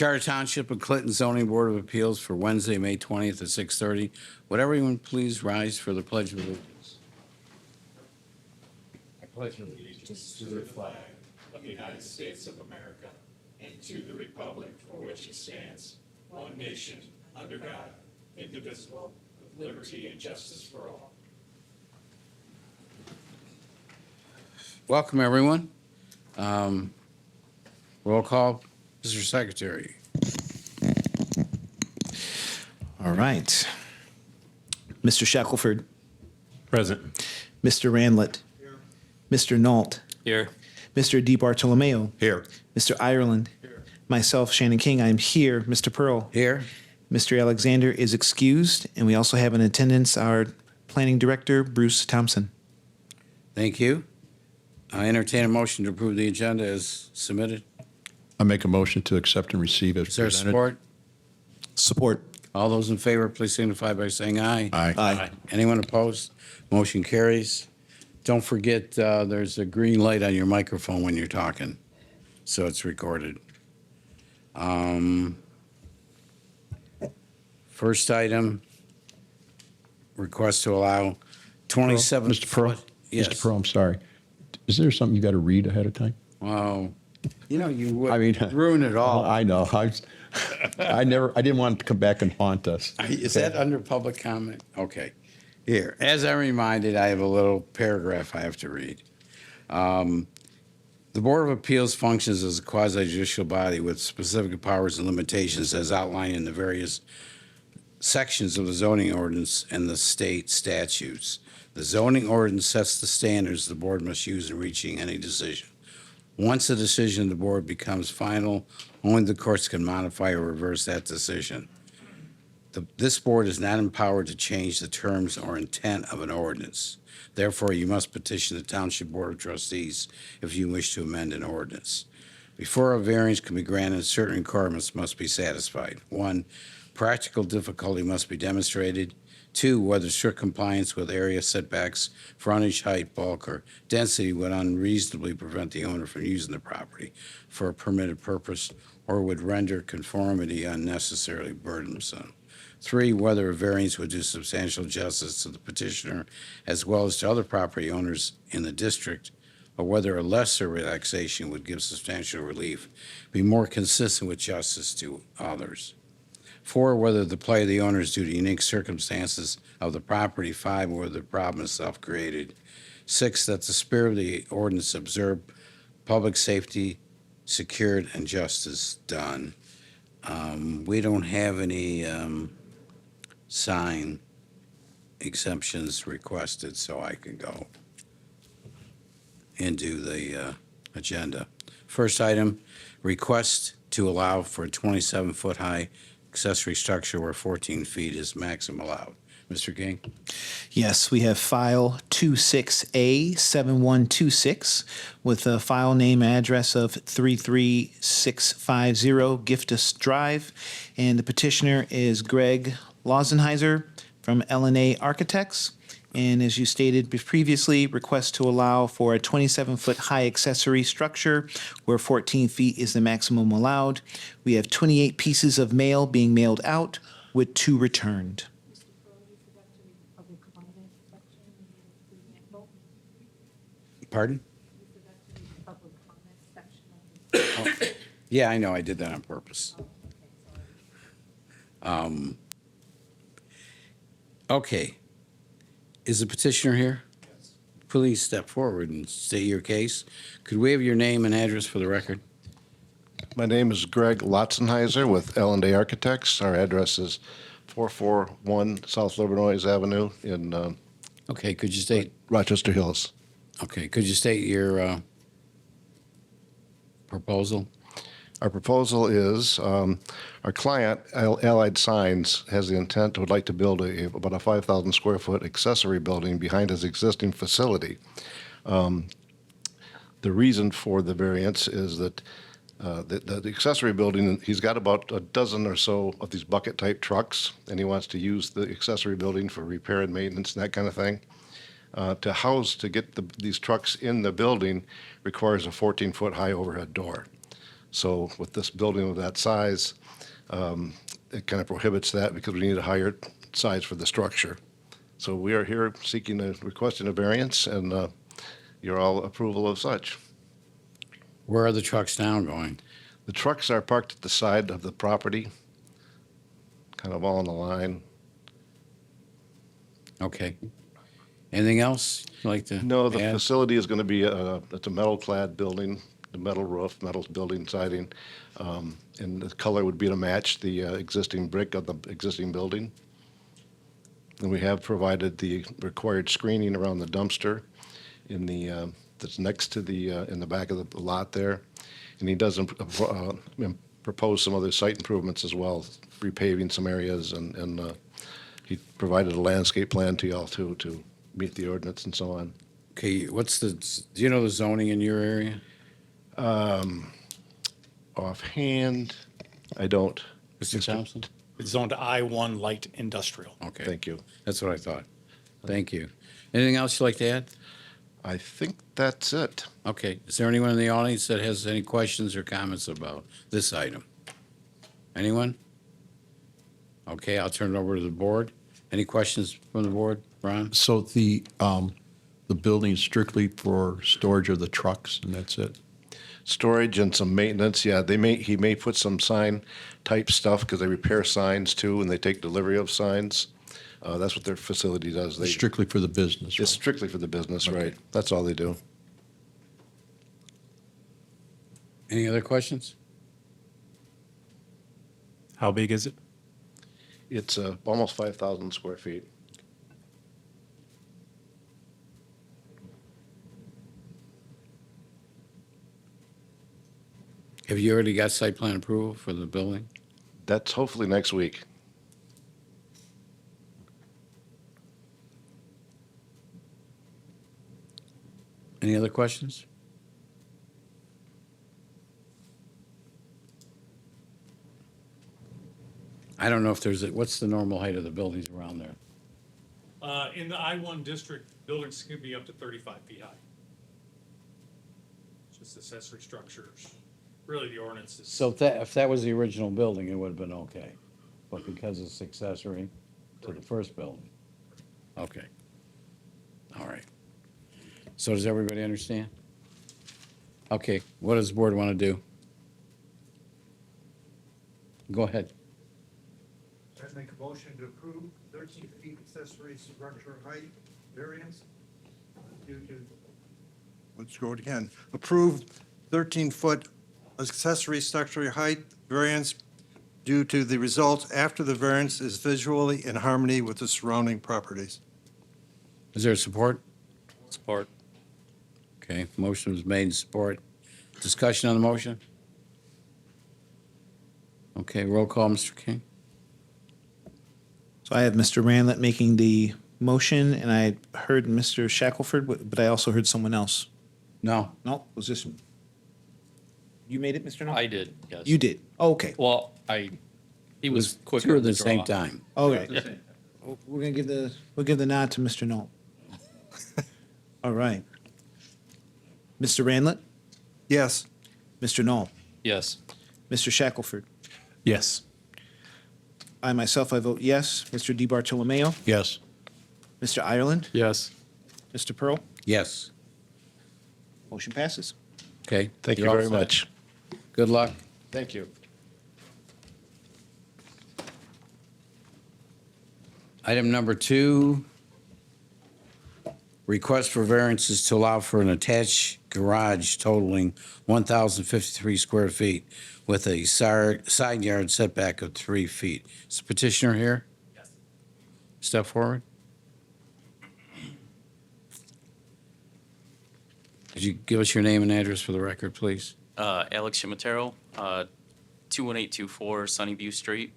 Charter Township and Clinton Zoning Board of Appeals for Wednesday, May 20th at 6:30. Would everyone please rise for the Pledge of Allegiance? I pledge allegiance to the flag of the United States of America and to the republic for which it stands, one nation, under God, indivisible, with liberty and justice for all. Welcome, everyone. Roll call, Mr. Secretary. All right. Mr. Shackelford. Present. Mr. Randlett. Here. Mr. Nault. Here. Mr. DiBartolomeo. Here. Mr. Ireland. Here. Myself, Shannon King, I am here. Mr. Pearl. Here. Mr. Alexander is excused, and we also have in attendance our Planning Director, Bruce Thompson. Thank you. I entertain a motion to approve the agenda as submitted. I make a motion to accept and receive as Is there presented. support? Support. All those in favor, please signify by saying aye. Aye. Aye. Anyone opposed? Motion carries. Don't forget, there's a green light on your microphone when you're talking, so it's recorded. First item, request to allow 27. Mr. Pearl? Yes. Mr. Pearl, I'm sorry. Is there something you got to read ahead of time? Wow. You would I mean, ruin it all. I know. I didn't want it to come back and haunt us. Is that under public comment? Okay. Here, as I'm reminded, I have a little paragraph I have to read. The Board of Appeals functions as a quasi-judicial body with specific powers and limitations as outlined in the various sections of the zoning ordinance and the state statutes. The zoning ordinance sets the standards the board must use in reaching any decision. Once a decision of the board becomes final, only the courts can modify or reverse that decision. This board is not empowered to change the terms or intent of an ordinance. Therefore, you must petition the Township Board of Trustees if you wish to amend an ordinance. Before a variance can be granted, certain requirements must be satisfied. 1, practical difficulty must be demonstrated. 2, whether strict compliance with area setbacks, frontage, height, bulk, or density would unreasonably prevent the owner from using the property for a permitted purpose or would render conformity unnecessarily burdensome. 3, whether a variance would do substantial justice to the petitioner as well as to other property owners in the district, or whether a lesser relaxation would give substantial relief, be more consistent with justice to others. 4, whether the plight of the owner is due to unique circumstances of the property. 5, whether the problem is self-created. 6, that the spirit of the ordinance observe public safety secured and justice done. We don't have any sign exemptions requested, so I can go and do the agenda. First item, request to allow for a 27-foot high accessory structure where 14 feet is maximum allowed. Mr. King? Yes, we have file 26A7126 with a file name and address of 33650 Giftos Drive, and the petitioner is Greg Lautzenheiser from L&A Architects. And as you stated previously, request to allow for a 27-foot high accessory structure where 14 feet is the maximum allowed. We have 28 pieces of mail being mailed out with 2 returned. Pardon? Oh, yeah, I know. I did that on purpose. Okay. Is the petitioner here? Yes. Please step forward and state your case. Could we have your name and address for the record? My name is Greg Lautzenheiser with L&A Architects. Our address is 441 South Livernois Avenue in Okay, could you state? Rochester Hills. Okay, could you state your proposal? Our proposal is our client, Allied Signs, has the intent, would like to build about a 5,000 square foot accessory building behind his existing facility. The reason for the variance is that the accessory building, he's got about a dozen or so of these bucket type trucks, and he wants to use the accessory building for repair and maintenance and that kind of thing. To get these trucks in the building requires a 14-foot high overhead door. So with this building of that size, it kind of prohibits that because we need a higher size for the structure. So we are here requesting a variance, and your all approval of such. Where are the trucks now going? The trucks are parked at the side of the property, kind of all on the line. Okay. Anything else you'd like to No, the add? facility is going to be, it's a metal-clad building, the metal roof, metal building siding, and the color would be to match the existing brick of the existing building. And we have provided the required screening around the dumpster in the, that's next to the, in the back of the lot there. And he does propose some other site improvements as well, repaving some areas, and he provided a landscape plan to y'all too, to meet the ordinance and so on. Okay, do you know the zoning in your area? Offhand, I don't. Mr. Thompson? It's zoned I-1 light industrial. Okay. Thank you. That's what I thought. Thank you. Anything else you'd like to add? I think that's it. Okay. Is there anyone in the audience that has any questions or comments about this item? Anyone? Okay, I'll turn it over to the board. Any questions from the board? Ron? So the building's strictly for storage of the trucks, and that's it? Storage and some maintenance, yeah, he may put some sign type stuff because they repair signs too, and they take delivery of signs. That's what their facility does. They, Strictly for the business, it's right? strictly for the business, right? That's all they do. Any other questions? How big is it? It's almost 5,000 square feet. Have you already got site plan approval for the building? That's hopefully next week. Any other questions? I don't know if what's the normal height of the buildings around there? In the I-1 district, buildings can be up to 35 feet high. It's just accessory structures. Really, the ordinance is. So if that was the original building, it would have been okay. But because it's accessory to the first building? Okay. All right. So does everybody understand? Okay, what does the board want to do? Go ahead. I make a motion to approve 13 feet accessory structure height variance due to, let's go again, approve 13-foot accessory structure height variance due to the result after the variance is visually in harmony with the surrounding properties. Is there support? Support. Okay, motion was made in support. Discussion on the motion? Okay, roll call, Mr. King. So I have Mr. Ranlett making the motion, and I heard Mr. Shackelford, but I also heard someone else. No, No, was this, you made it, Mr. No? I did, yes. You did? Oh, okay. Well, he it was was quicker two to at the same draw. time. All right. We're gonna we'll give the nod to Mr. Knoll. All right. Mr. Ranlett, Yes. Mr. Knoll, Yes. Mr. Shackelford. Yes. I myself, I vote yes. Mr. DiBartolomeo, Yes. Mr. Ireland, Yes. Mr. Pearl, Yes, motion passes. okay. Thank you You're all very set. much. Good luck. Thank you. Item number 2, request for variances to allow for an attached garage totaling 1,053 square feet with a side yard setback of 3 feet. Is the petitioner here? Yes. Step forward. Could you give us your name and address for the record, please? Alex Ciaramitaro, 21824 Sunnyview Street.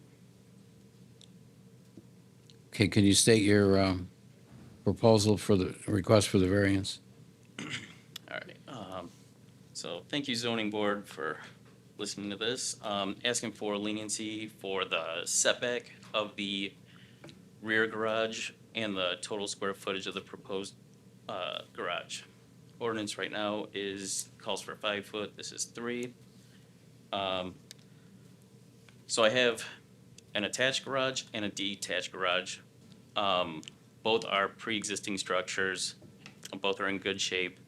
Okay, can you state your proposal for the request for the variance? All right. So thank you, zoning board, for listening to this. Asking for leniency for the setback of the rear garage and the total square footage of the proposed garage. Ordinance right now calls for 5 foot. This is 3. So I have an attached garage and a detached garage. Both are pre-existing structures. Both are in good shape.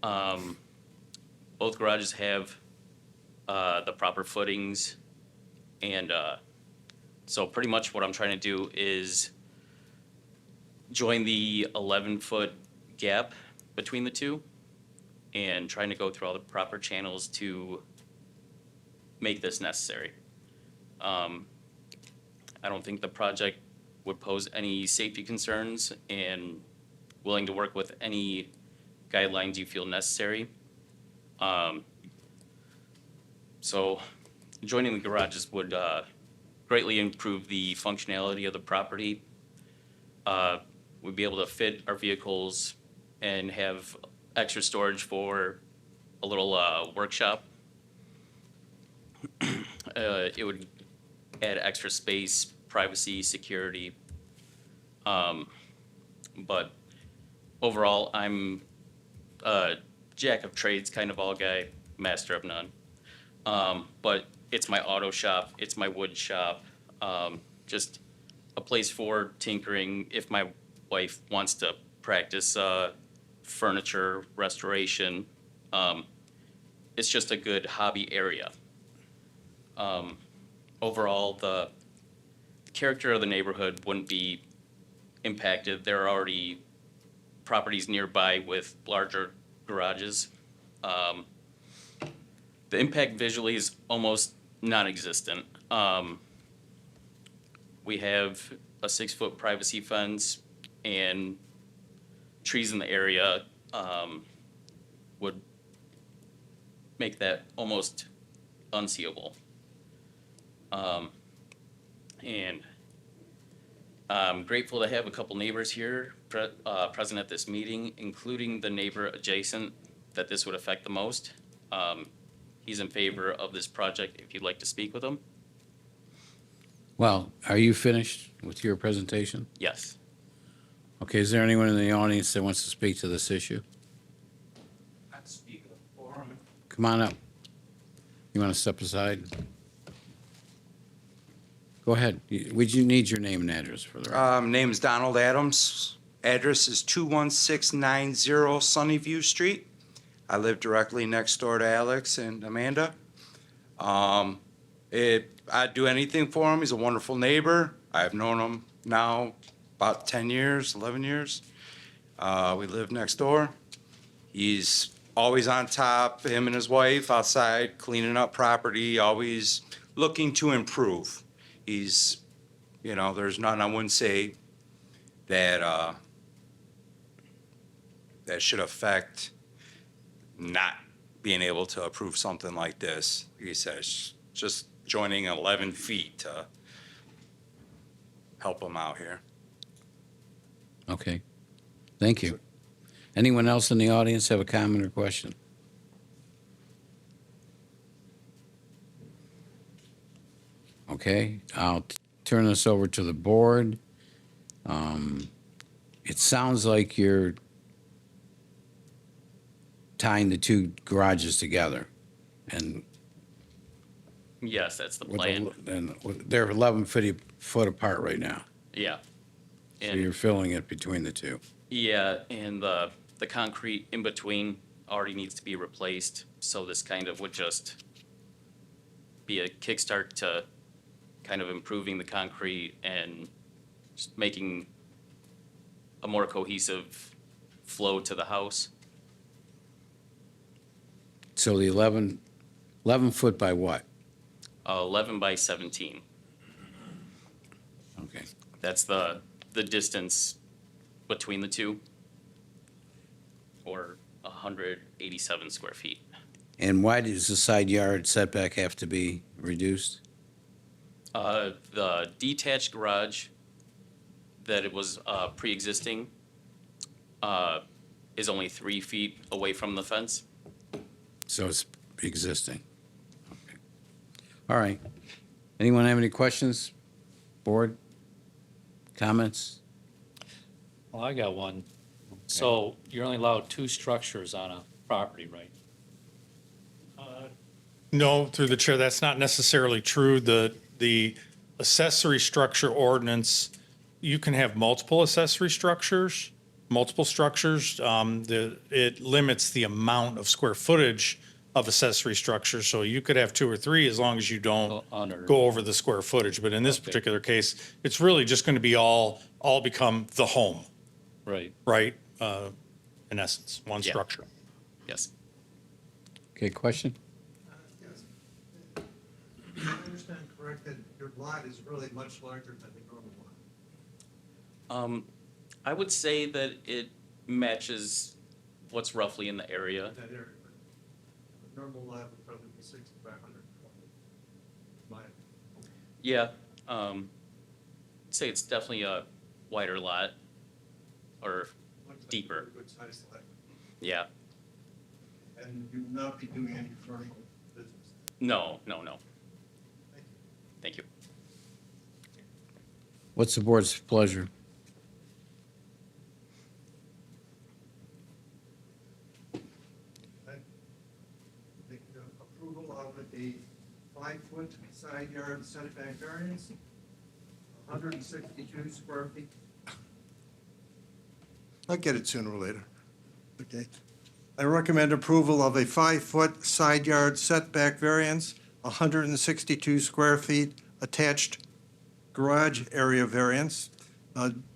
Both garages have the proper footings, and so pretty much what I'm trying to do is join the 11-foot gap between the two and trying to go through all the proper channels to make this necessary. I don't think the project would pose any safety concerns, and willing to work with any guidelines you feel necessary. So joining the garages would greatly improve the functionality of the property. We'd be able to fit our vehicles and have extra storage for a little workshop. It would add extra space, privacy, security. But overall, I'm a jack of trades kind of all guy, master of none. But it's my auto shop, it's my wood shop, just a place for tinkering if my wife wants to practice furniture restoration. It's just a good hobby area. Overall, the character of the neighborhood wouldn't be impacted. There are already properties nearby with larger garages. The impact visually is almost non-existent. We have a 6-foot privacy fence, and trees in the area would make that almost unseeable. And I'm grateful to have a couple neighbors here present at this meeting, including the neighbor adjacent that this would affect the most. He's in favor of this project if you'd like to speak with him. Well, are you finished with your presentation? Yes. Okay, is there anyone in the audience that wants to speak to this issue? I'd speak of the forum. Come on up. You want to step aside? Go ahead. Would you need your name and address for the record? Name is Donald Adams. Address is 21690 Sunnyview Street. I live directly next door to Alex and Amanda. I'd do anything for him. He's a wonderful neighbor. I've known him now about 10 years, 11 years. We live next door. He's always on top, him and his wife outside cleaning up property, always looking to improve. He's, there's nothing I wouldn't say that that should affect not being able to approve something like this. He says, just joining 11 feet to help him out here. Okay. Thank you. Anyone else in the audience have a comment or question? Okay, I'll turn this over to the board. It sounds like you're tying the two garages together, and Yes, that's the with plan. they're 11 foot apart right now. Yeah. So And you're filling it between the two. yeah, and the concrete in between already needs to be replaced, so this kind of would just be a kickstart to kind of improving the concrete and just making a more cohesive flow to the house. So the 11 foot by what? 11 by 17. Okay. That's the distance between the two, or 187 square feet. And why does the side yard setback have to be reduced? The detached garage that it was pre-existing is only 3 feet away from the fence. So it's existing. Okay. All right. Anyone have any questions? Board? Comments? Well, I got one. So you're only allowed 2 structures on a property, right? No, through the chair, that's not necessarily true. The accessory structure ordinance, you can have multiple accessory structures, multiple structures. It limits the amount of square footage of accessory structures, so you could have 2 or 3 as long as you don't go over the square footage. But in this particular case, it's really just going to be all become the home, Right. right? In essence, one Yeah. structure. Yes. Okay, question? Yes. I understand correct that your lot is really much larger than the normal lot. I would say that it matches what's roughly in the area. That area. The normal lot would probably be 6,500. Yeah, I'd say it's definitely a wider lot, or deeper. Good size lot. Yeah. And you will not be doing any commercial business. No. Thank you. Thank you. What's the board's pleasure? The approval of a 5-foot side yard setback variance, 162 square feet. I'll get it sooner or later. Okay. I recommend approval of a 5-foot side yard setback variance, 162 square feet attached garage area variance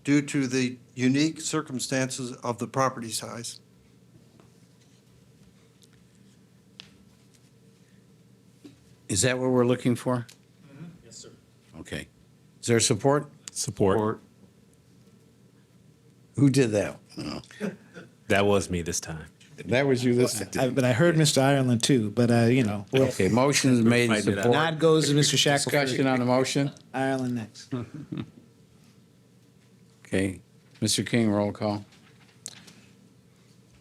due to the unique circumstances of the property size. Is that what we're looking for? Yes, sir. Okay. Is there support? Support. Who did that? No. That was me this time. That was you this time. But I heard Mr. Ireland too, but, Okay, motion is made and Find it out. support. nod goes to Mr. Discussion Shackelford. on the motion? Ireland next. Okay. Mr. King, roll call.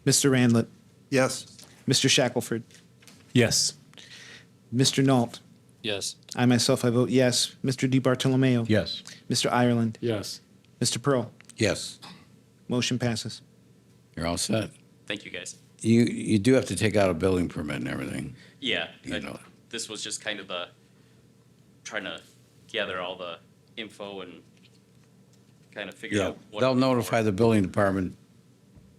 Mr. Randlet, Yes. Mr. Shackelford, Yes. Mr. Nault. Yes. I myself, I vote yes. Mr. DiBartolomeo. Yes. Mr. Ireland. Yes. Mr. Pearl. Yes, Motion passes. you're all set. Thank you, guys. You do have to take out a building permit and everything. Yeah, You know. this was just kind of trying to gather all the info and kind of figure Yeah, out what. they'll notify the building department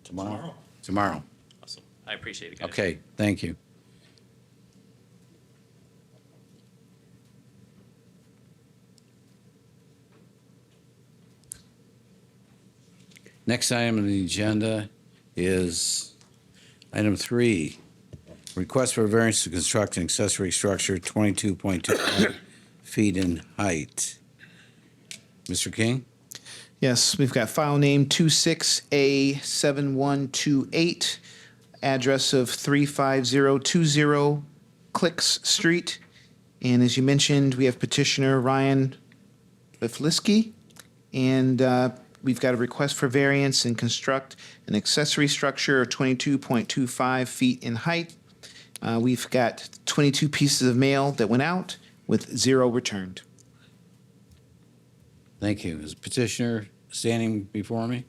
tomorrow? Tomorrow. Awesome. I appreciate it, guys. Okay, thank you. Next item on the agenda is item 3, request for variance to construct an accessory structure 22.25 feet in height. Mr. King? Yes, we've got file name 26A7128, address of 35020 Klix Street. And as you mentioned, we have petitioner Ryan Bifliski, and we've got a request for variance and construct an accessory structure of 22.25 feet in height. We've got 22 pieces of mail that went out with 0 returned. Thank you. Is petitioner standing before me?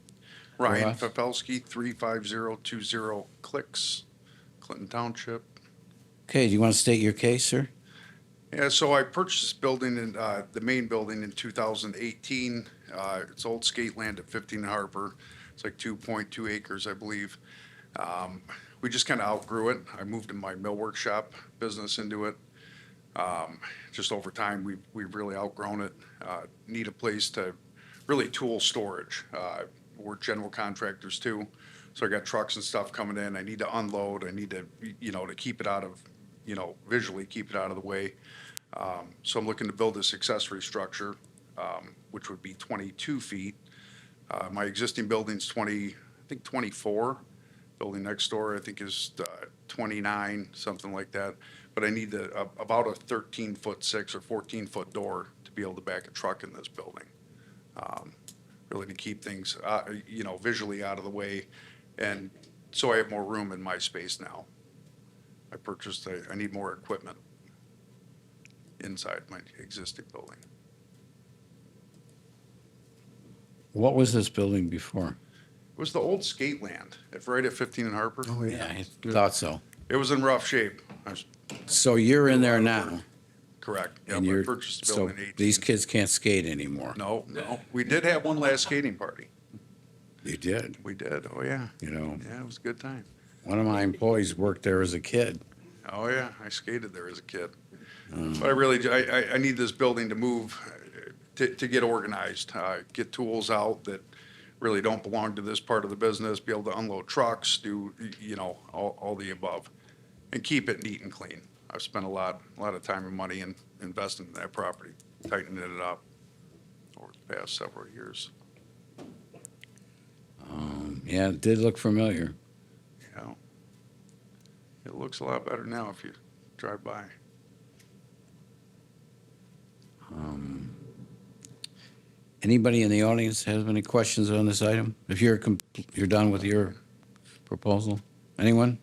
Ryan us? Popelski, 35020 Klix, Clinton Township. Okay, do you want to state your case, sir? Yeah, so I purchased this building in, the main building in 2018. It's old skate land at 15 Harper. It's like 2.2 acres, I believe. We just kind of outgrew it. I moved in my mill workshop business into it. Just over time, we've really outgrown it. Need a place to really tool storage. We're general contractors too. So I got trucks and stuff coming in. I need to unload. I need to, to keep it out of, visually keep it out of the way. So I'm looking to build this accessory structure, which would be 22 feet. My existing building's 24. Building next door, I think, is 29, something like that. But I need about a 13-foot-6 or 14-foot door to be able to back a truck in this building. Really to keep things, visually out of the way. And so I have more room in my space now. I need more equipment inside my existing building. What was this building before? It was the old skate land, right at 15 and Harper. Yeah, I thought so. It was in rough shape. So you're in there now, Correct. Yep, and I you're, purchased the so building in 18. these kids can't skate anymore. No, no. We did have one last skating party. You did, We did. Oh, yeah. you know. Yeah, it was a good time. One of my employees worked there as a kid. Oh, yeah. I skated there as a kid. But I really, I need this building to move, to get organized, get tools out that really don't belong to this part of the business, be able to unload trucks, do, you know, all the above, and keep it neat and clean. I've spent a lot of time and money in investing in that property, tightening it up over the past several years. Yeah, it did look familiar. You know, it looks a lot better now if you drive by. Anybody in the audience have any questions on this item? If you're done with your proposal? Anyone?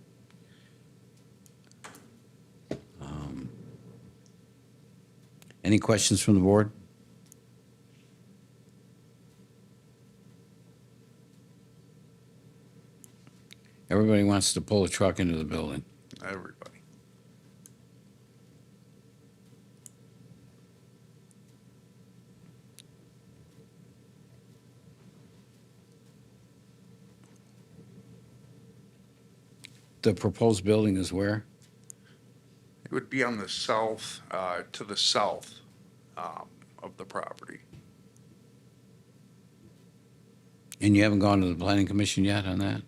Any questions from the board? Everybody wants to pull a truck into the building. Everybody. The proposed building is where? It would be on the south, to the south of the property. And you haven't gone to the planning commission yet on that?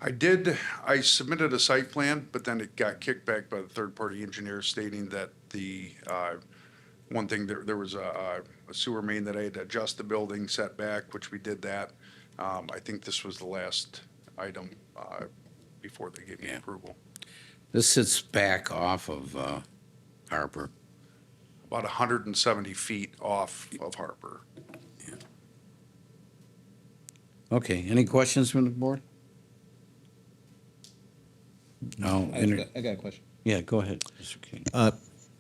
I submitted a site plan, but then it got kicked back by the third-party engineer stating that the, one thing, there was a sewer main that I had to adjust the building setback, which we did that. I think this was the last item before they gave me approval. This sits back off of Harper. About 170 feet off of Harper. Okay, any questions from the board? No. I got a question. Yeah, go ahead, Mr. King.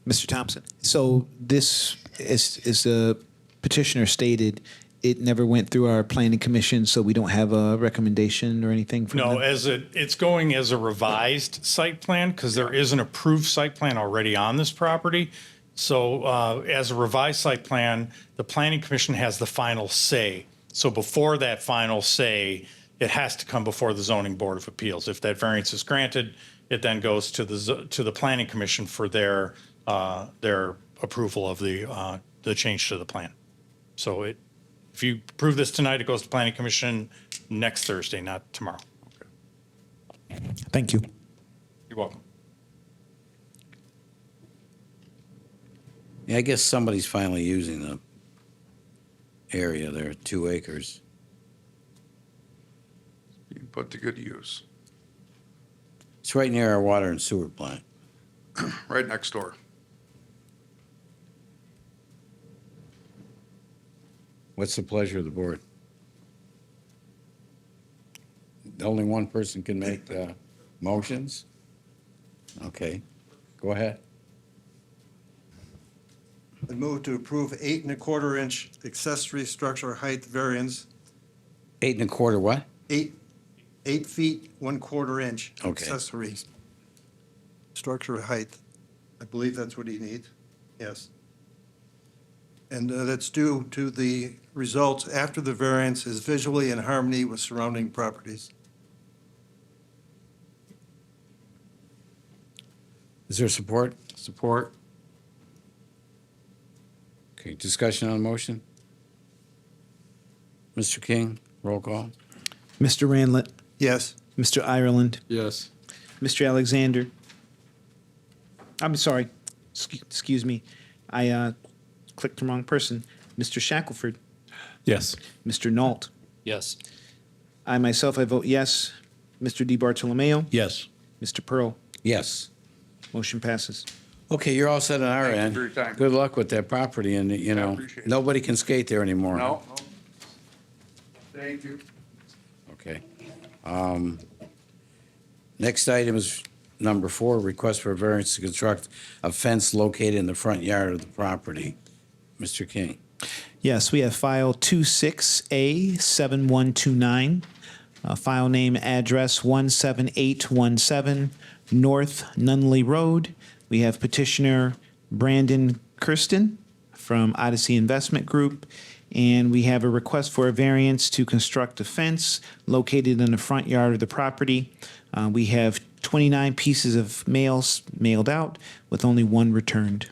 Mr. Thompson, so this, as the petitioner stated, it never went through our planning commission, so we don't have a recommendation or anything from them? No, it's going as a revised site plan because there is an approved site plan already on this property. So as a revised site plan, the planning commission has the final say. So before that final say, it has to come before the zoning board of appeals. If that variance is granted, it then goes to the planning commission for their approval of the change to the plan. So if you approve this tonight, it goes to planning commission next Thursday, not tomorrow. Thank you. You're welcome. Yeah, I guess somebody's finally using the area there, 2 acres. You can put to good use, It's right near our water and sewer plant. right next door. What's the pleasure of the board? Only one person can make motions? Okay, go ahead. I move to approve 8 1/4 inch accessory structure height variance, 8 1/4 what? 8 feet 1/4 inch Okay. accessory structure height. I believe that's what he needs. Yes. And that's due to the results after the variance is visually in harmony with surrounding properties. Is there support? Support. Okay, discussion on the motion? Mr. King, roll call. Mr. Ranlett, Yes. Mr. Ireland, Yes. Mr. Alexander. I'm sorry, excuse me. I clicked the wrong person. Mr. Shackelford, Yes. Mr. Nault. yes. I myself, I vote yes. Mr. DiBartolomeo, Yes. Mr. Pearl. Yes. Motion passes. Okay, you're all set on our Thank you end. for your time. Good luck with that property, and, you know, appreciate it. nobody can skate there anymore. No? Thank you. Okay. Next item is number 4, request for a variance to construct a fence located in the front yard of the property. Mr. King. Yes, we have file 26A7129, file name address 17817 North Nunneley Road, We have petitioner Brandon Kirsten from Odyssey Investment Group, and we have a request for a variance to construct a fence located in the front yard of the property. We have 29 pieces of mails mailed out, with only one returned.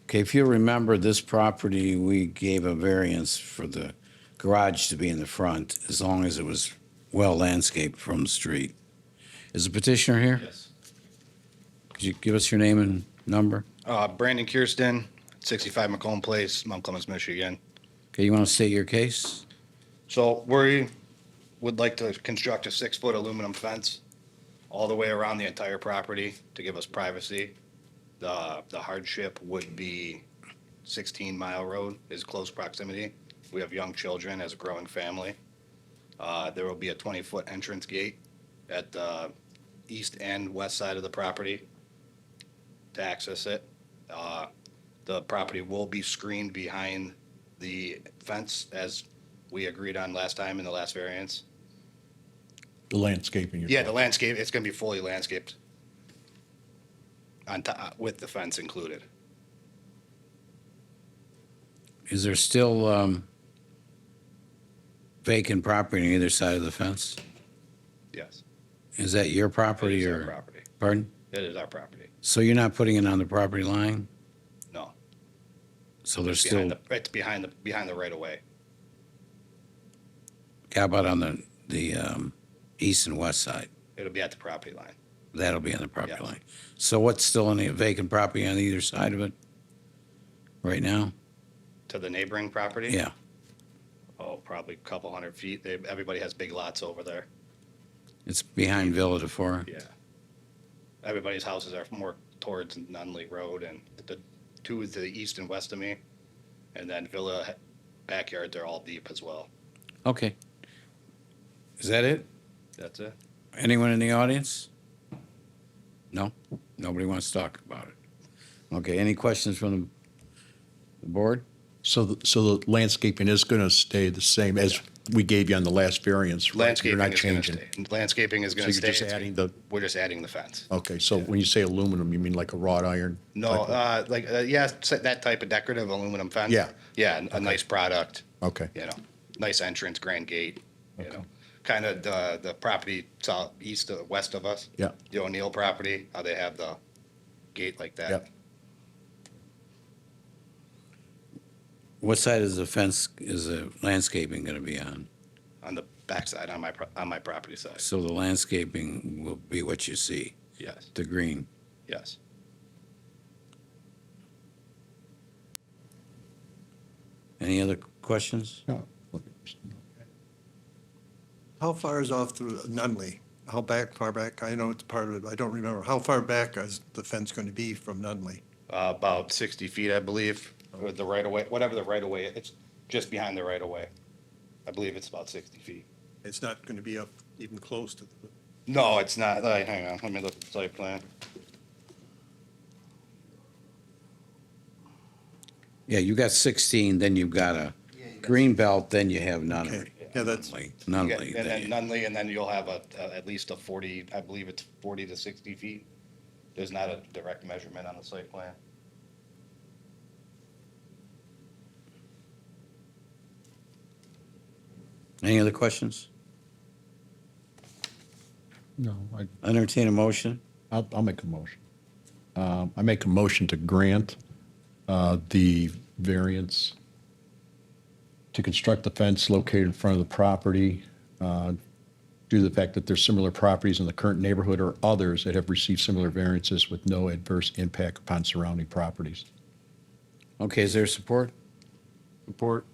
Okay, if you remember this property, we gave a variance for the garage to be in the front as long as it was well landscaped from the street. Is the petitioner here? Yes. Could you give us your name and number? Brandon Kirsten, 65 McComb Place, Mount Clemens, Michigan. Okay, you want to state your case? So we would like to construct a 6-foot aluminum fence all the way around the entire property to give us privacy. The hardship would be 16 Mile Road is close proximity. We have young children as a growing family. There will be a 20-foot entrance gate at the east and west side of the property to access it. The property will be screened behind the fence as we agreed on last time in the last variance. The landscaping. you're Yeah, the talking. landscape, it's gonna be fully landscaped on top, with the fence included. Is there still vacant property on either side of the fence? Yes, Is that your it property is or? our property. Pardon? It is our property. So you're not putting it on the property line? No, So there's it's behind still, it's behind the right of way. how about on the east and west side? It'll be at the property line. That'll be on the property Yes. line. So what's still on the vacant property on either side of it right now? To the neighboring property? Yeah. Oh, probably a couple 100 feet. Everybody has big lots over there. It's behind Villa de Fora. Yeah. Everybody's houses are more towards Nunneley Road, and the two to the east and west of me. And then Villa backyard, they're all deep as well. Okay. Is that it? That's it. Anyone in the audience? No? Nobody wants to talk about it. Okay, any questions from the board? So the landscaping is going to stay the same as we gave you on the last variance, right? Landscaping You're not is going to changing. stay. Landscaping is So going to you're stay. just adding the, We're just adding the fence. okay, so when you say aluminum, you mean like a wrought iron? No, type of- yeah, that type of decorative aluminum fence. Yeah. Yeah, a nice product, Okay, you know, nice entrance, grand gate, you Okay. know. Kind of the property south, east, west of us. yeah, The O'Neill property, how they have the gate like that. Yep. What side is the fence, is the landscaping going to be on? On the backside, on my property side. So the landscaping will be what you see, Yes, the green. yes. Any other questions? No. How far is off through Nunneley? How far back? I know it's part of it, I don't remember. How far back is the fence going to be from Nunneley? About 60 feet, I believe, or the right of way, whatever the right of way, it's just behind the right of way. I believe it's about 60 feet. It's not going to be up even close to the, No, it's not. Hang on, let me look at the site plan. Yeah, you got 16, then you've got a green belt, then you have Nunneley. okay, yeah, that's, Nunneley. And then then you- Nunneley, and then you'll have at least a 40, I believe it's 40 to 60 feet. There's not a direct measurement on the site plan. Any other questions? no, Entertain a motion? I'll make a motion. I make a motion to grant the variance to construct the fence located in front of the property due to the fact that there's similar properties in the current neighborhood or others that have received similar variances with no adverse impact upon surrounding properties. Okay, is there support? Support.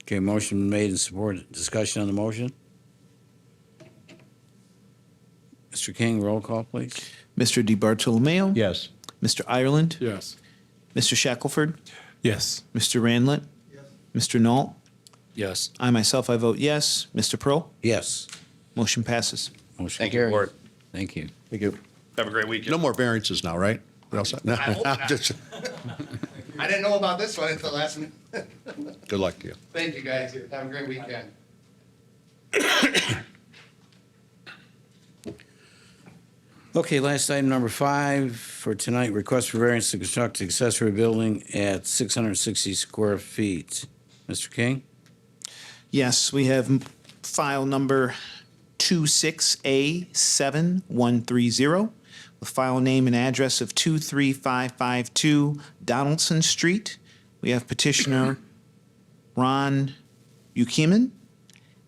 Okay, motion made and supported. Discussion on the motion? Mr. King, roll call, please. Mr. DiBartolomeo? Yes. Mr. Ireland? Yes. Mr. Shackelford? Yes. Mr. Randlet? Mr. Knoll? Yes. I myself, I vote yes. Mr. Pearl? Yes. Motion passes. Motion Thank you, carries. Board. Thank you. Thank you. Have a great weekend. No more variances now, right? What else? No, I hope not. just- I didn't know about this one until last minute. Good luck to you. Thank you, guys. Have a great weekend. Okay, last item, number 5 for tonight, request for variance to construct accessory building at 660 square feet. Mr. King? Yes, we have file number 26A7130 with file name and address of 23552 Donaldson Street. We have petitioner Ron Buchanan,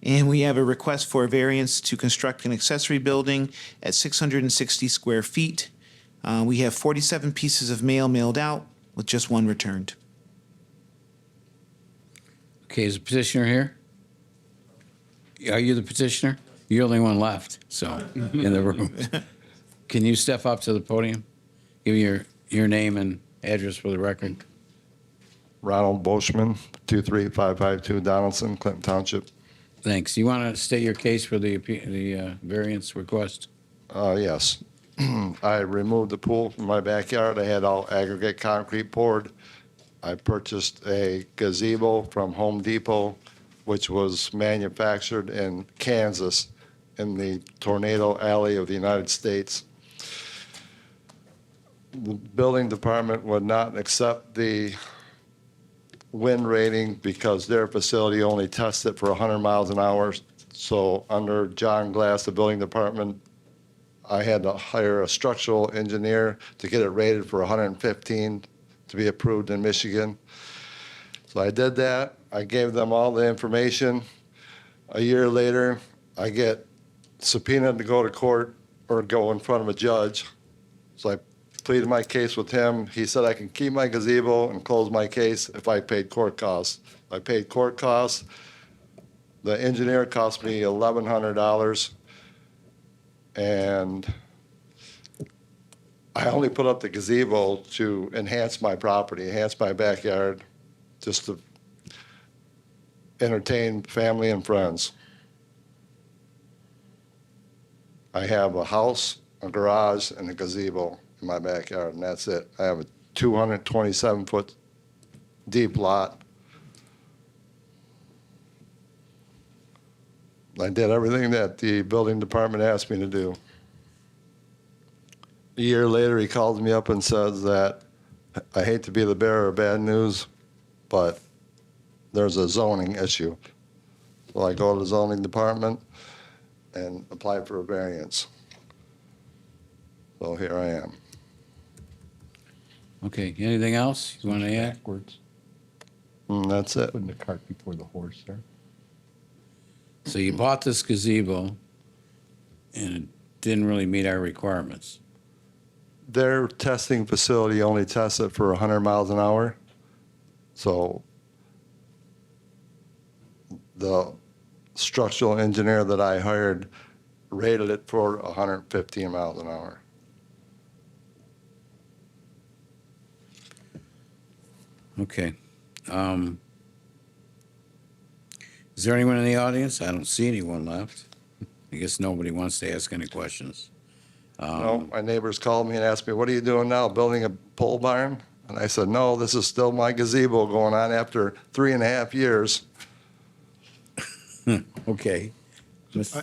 and we have a request for a variance to construct an accessory building at 660 square feet. We have 47 pieces of mail mailed out with just one returned. Okay, is the petitioner here? Are you the petitioner? You're the only one left, so, in the room. Can you step up to the podium? Give me your name and address for the record. Ronald Boschman, 23552 Donaldson, Clinton Township. Thanks. You want to state your case for the variance request? Yes. I removed the pool from my backyard. I had all aggregate concrete poured. I purchased a gazebo from Home Depot, which was manufactured in Kansas in the Tornado Alley of the United States. The building department would not accept the wind rating because their facility only tests it for 100 miles an hour. So under John Glass, the building department, I had to hire a structural engineer to get it rated for 115 to be approved in Michigan. So I did that. I gave them all the information. A year later, I get subpoenaed to go to court or go in front of a judge. So I pleaded my case with him. He said I can keep my gazebo and close my case if I paid court costs. I paid court costs. The engineer cost me $1,100, and I only put up the gazebo to enhance my property, enhance my backyard, just to entertain family and friends. I have a house, a garage, and a gazebo in my backyard, and that's it. I have a 227-foot deep lot. I did everything that the building department asked me to do. A year later, he calls me up and says that, I hate to be the bearer of bad news, but there's a zoning issue. So I go to the zoning department and apply for a variance. So here I am. Okay, anything else you want to add? Backwards, That's it. putting the cart before the horse there. So you bought this gazebo, and it didn't really meet our requirements. Their testing facility only tests it for 100 miles an hour. So the structural engineer that I hired rated it for 115 miles an hour. Okay. Is there anyone in the audience? I don't see anyone left. I guess nobody wants to ask any questions. No, my neighbors called me and asked me, what are you doing now, building a pole barn? And I said, no, this is still my gazebo going on after 3.5 years. Okay.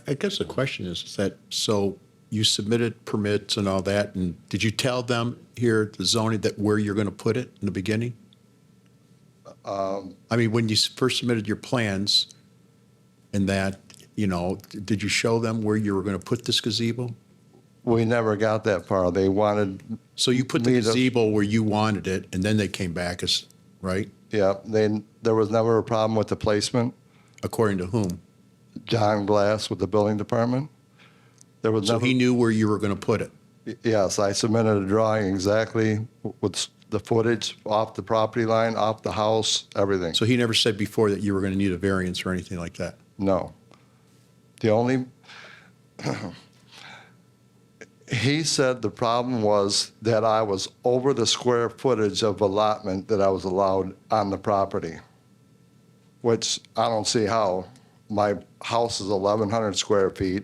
I guess the question is that, so you submitted permits and all that, and did you tell them here at the zoning that where you're going to put it in the beginning? I mean, when you first submitted your plans and that, you know, did you show them where you were going to put this gazebo? We never got that far. They wanted, So you put the Me to- gazebo where you wanted it, and then they came back as, right? yeah, there was never a problem with the placement. According to whom? John Glass with the building department. There was So never, he knew where you were going to put it. yes, I submitted a drawing exactly with the footage off the property line, off the house, everything. So he never said before that you were going to need a variance or anything like that? No. The only, he said the problem was that I was over the square footage of allotment that I was allowed on the property, which I don't see how. My house is 1,100 square feet.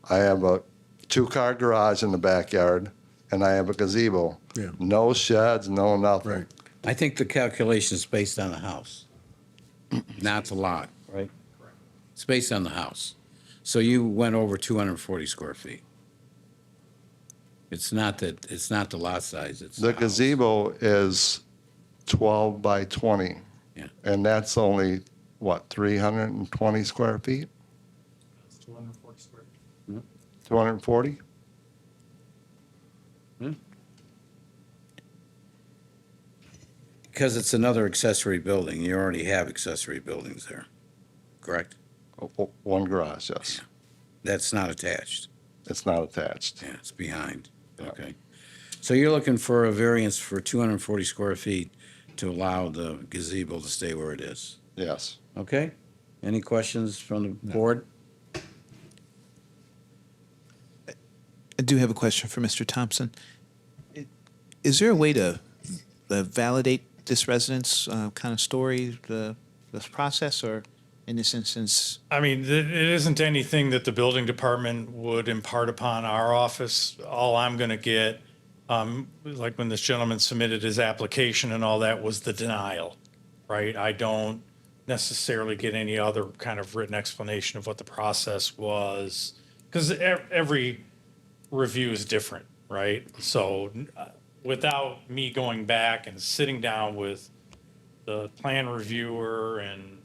I have a 2-car garage in the backyard, and I have a gazebo. Yeah. No sheds, no nothing. Right. I think the calculation is based on the house, not the lot, right? It's based on the house. So you went over 240 square feet. It's not the lot size, it's The house. gazebo is 12 by 20. Yeah. And that's only, what, 320 square feet? It's 240 square. 240? Because it's another accessory building. You already have accessory buildings there, correct? One garage, yes. That's not attached. It's not attached. Yeah, it's behind. Okay. So you're looking for a variance for 240 square feet to allow the gazebo to stay where it is. Yes. Okay? Any questions from the board? I do have a question for Mr. Thompson. Is there a way to validate this residence kind of story, this process, or in this instance? I mean, it isn't anything that the building department would impart upon our office. All I'm going to get, like when this gentleman submitted his application and all that, was the denial, right? I don't necessarily get any other kind of written explanation of what the process was, because every review is different, right? So without me going back and sitting down with the plan reviewer and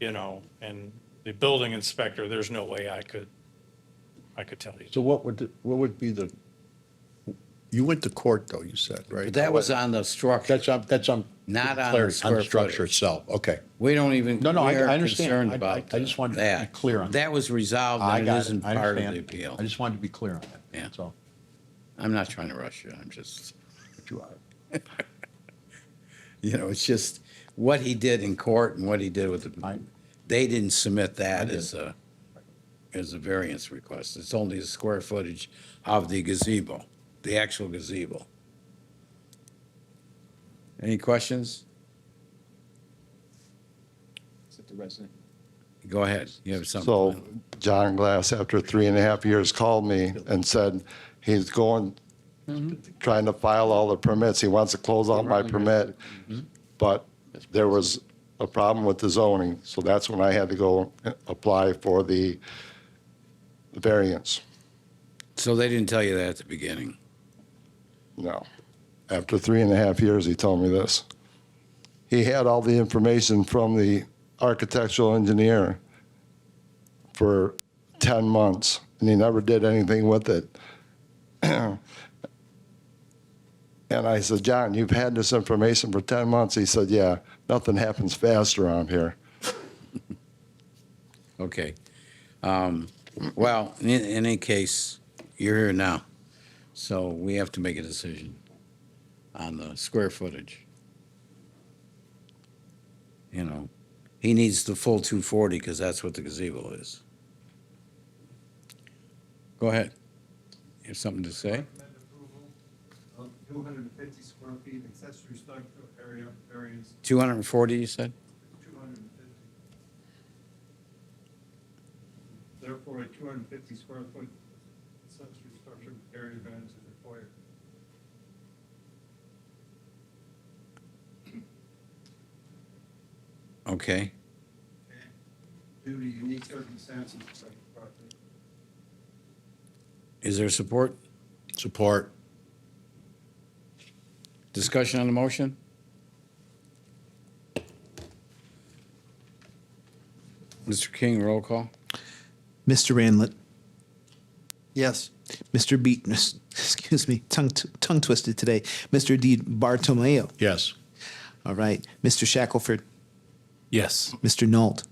and the building inspector, there's no way I could tell you. So what would be the, you went to court though, you said, right? But that was on the structure. That's on. Not on clarity, the square the structure footage. itself, okay. We don't even, No, no, we I are understand. concerned I about I just wanted to that. be clear on that. That was resolved I and it got isn't I part of the understand. appeal. I just wanted to be clear on that. Yeah. That's all. I'm not trying to rush you, I'm just, But you are. it's just what he did in court and what he did with the, they didn't submit that did. as a variance request. It's only the square footage of the gazebo, the actual gazebo. Any questions? Is it the resident? Go ahead, you have something. So John Glass, after 3.5 years, called me and said he's going, trying to file all the permits. He wants to close out my permit, but there was a problem with the zoning, so that's when I had to go apply for the variance. So they didn't tell you that at the beginning? No. After 3.5 years, he told me this. He had all the information from the architectural engineer for 10 months, and he never did anything with it. And I said, John, you've had this information for 10 months. He said, yeah, nothing happens fast around here. Okay. Well, in any case, you're here now, so we have to make a decision on the square footage. He needs the full 240 because that's what the gazebo is. Go ahead. You have something to say? Recommend approval of 250 square feet accessory structure area variance, 240, you said? 250. Therefore, a 250 square foot accessory structure area variance is required. Okay. Due to unique circumstances of the property. Is there support? Support. Discussion on the motion? Mr. King, roll call. Mr. Ranlett, Yes. Mr. Excuse me, tongue twisted today. Mr. D. Bartomeo. Yes. All right. Mr. Shackelford, Yes. Mr. Nault,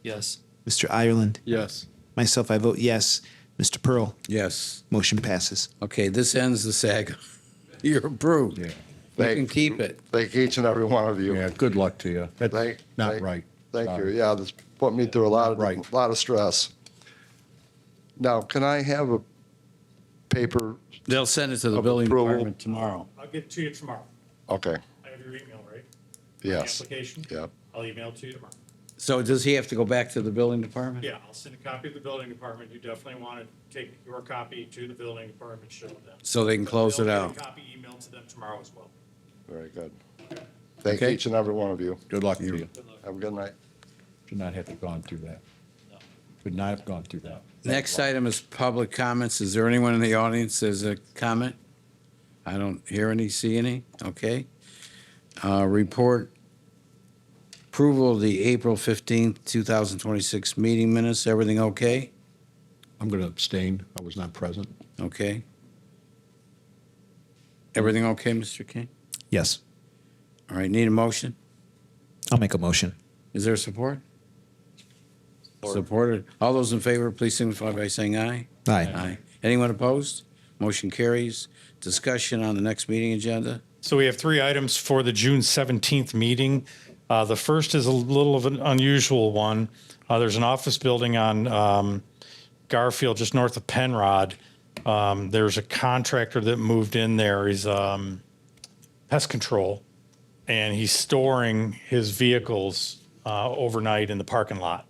Yes. Mr. Ireland. Yes. Myself, I vote yes. Mr. Pearl, Yes. motion passes. Okay, this ends the saga. You're approved. Yeah. You can keep it. Thank each and every one of you. Yeah, good luck to you. That's not right. Thank you. Sorry. Yeah, this put me through a Right. lot of stress. Now, can I have a paper? They'll send it to the Of building approval. department tomorrow. I'll get it to you tomorrow. Okay, I have your email, right? yes. Application? Yep. I'll email it to you tomorrow. So does he have to go back to the building department? Yeah, I'll send a copy of the building department. You definitely want to take your copy to the building department, show them. So they can close it They'll out. get a copy emailed to them tomorrow as well. Very good. Thank Okay. each and every one of you. Good luck to you. Have a good night. Should not have to gone through that. Would not have gone through that. Next item is public comments. Is there anyone in the audience that has a comment? I don't hear any, see any. Okay. Report approval of the April 15th, 2026 meeting minutes. Everything okay? I'm going to abstain. I was not present. Okay. Everything okay, Mr. King? Yes. All right, need a motion? I'll make a motion. Is there support? Supported. All those in favor, please signify by saying aye. Aye. Anyone opposed? Motion carries. Discussion on the next meeting agenda. So we have 3 items for the June 17th meeting. The first is a little of an unusual one. There's an office building on Garfield, just north of Penrod. There's a contractor that moved in there. He's pest control, and he's storing his vehicles overnight in the parking lot.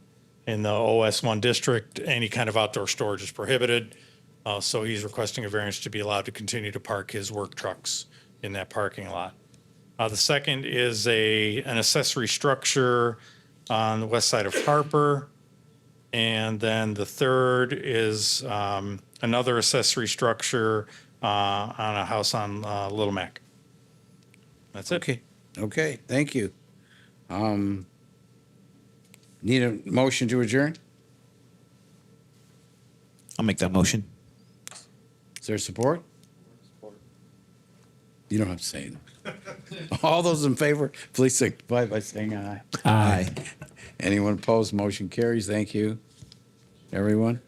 In the OS1 district, any kind of outdoor storage is prohibited. So he's requesting a variance to be allowed to continue to park his work trucks in that parking lot. The second is an accessory structure on the west side of Harper. And then the third is another accessory structure on a house on Little Mac. That's it. Okay, thank you. Need a motion to adjourn? I'll make that motion. Is there support? You don't have to say it. All those in favor, please signify by saying aye. Aye. Anyone opposed? Motion carries. Thank you, everyone.